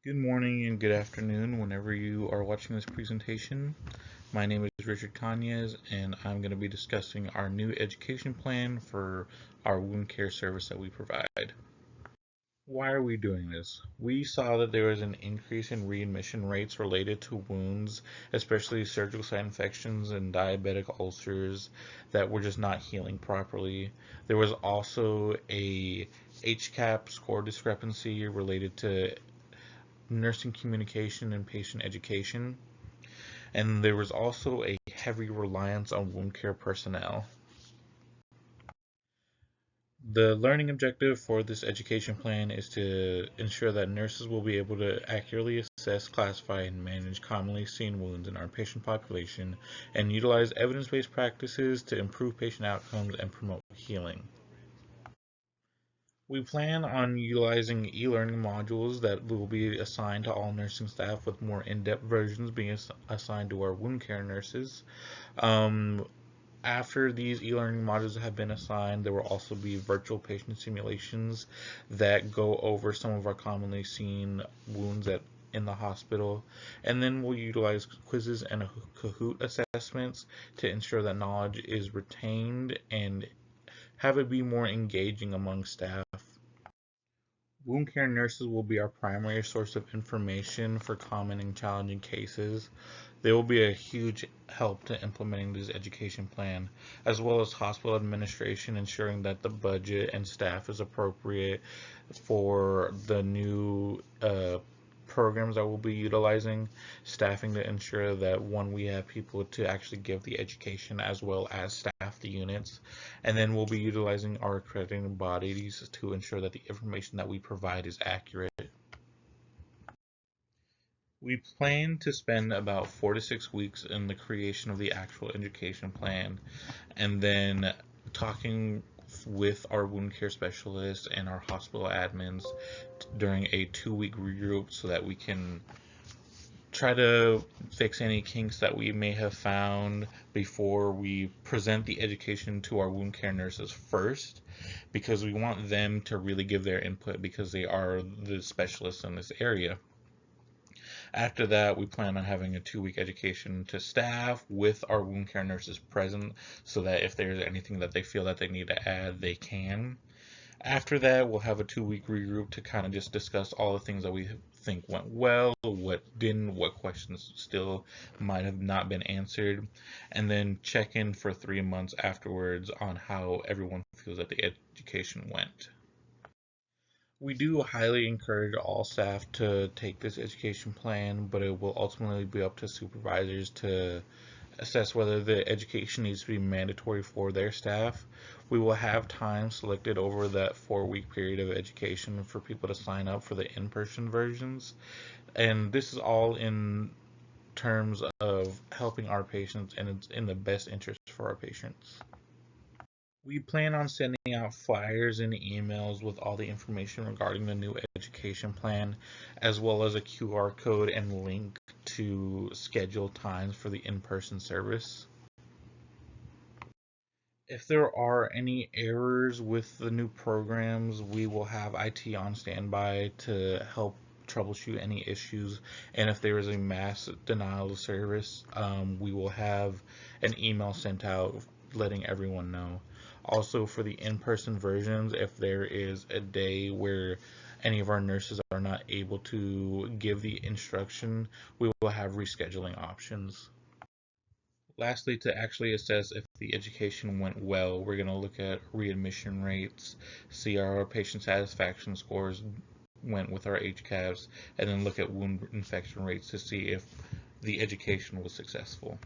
Good morning and good afternoon whenever you are watching this presentation. My name is Richard Kanyes and I'm going to be discussing our new education plan for our wound care service that we provide. Why are we doing this? We saw that there was an increase in readmission rates related to wounds, especially surgical site infections and diabetic ulcers that were just not healing properly. There was also a HCAP score discrepancy related to nursing communication and patient education, and there was also a heavy reliance on wound care personnel. The learning objective for this education plan is to ensure that nurses will be able to accurately assess, classify, and manage commonly seen wounds in our patient population and utilize evidence-based practices to improve patient outcomes and promote healing. We plan on utilizing e-learning modules that will be assigned to all nursing staff, with more in-depth versions being assigned to our wound care nurses. Um, After these e-learning modules have been assigned, there will also be virtual patient simulations that go over some of our commonly seen wounds in the hospital. And then we'll utilize quizzes and Kahoot assessments to ensure that knowledge is retained and have it be more engaging among staff. Wound care nurses will be our primary source of information for common and challenging cases. They will be a huge help to implementing this education plan, as well as hospital administration, ensuring that the budget and staff is appropriate for the new programs that we'll be utilizing, staffing to ensure that one, we have people to actually give the education as well as staff the units, and then we'll be utilizing our accrediting bodies to ensure that the information that we provide is accurate. We plan to spend about 4 to 6 weeks in the creation of the actual education plan, and then talking with our wound care specialists and our hospital admins during a 2-week regroup so that we can try to fix any kinks that we may have found before we present the education to our wound care nurses first, because we want them to really give their input because they are the specialists in this area. After that, we plan on having a 2-week education to staff with our wound care nurses present so that if there's anything that they feel that they need to add, they can. After that, we'll have a 2-week regroup to kind of just discuss all the things that we think went well, what didn't, what questions still might have not been answered, and then check in for 3 months afterwards on how everyone feels that the education went. We do highly encourage all staff to take this education plan, but it will ultimately be up to supervisors to assess whether the education needs to be mandatory for their staff. We will have time selected over that 4-week period of education for people to sign up for the in-person versions. And this is all in terms of helping our patients, and it's in the best interest for our patients. We plan on sending out flyers and emails with all the information regarding the new education plan, as well as a QR code and link to schedule times for the in-person service. If there are any errors with the new programs, we will have IT on standby to help troubleshoot any issues. And if there is a mass denial of service, we will have an email sent out letting everyone know. Also, for the in-person versions, if there is a day where any of our nurses are not able to give the instruction, we will have rescheduling options. Lastly, to actually assess if the education went well, we're going to look at readmission rates, see our patient satisfaction scores went with our HCAPs, and then look at wound infection rates to see if the education was successful.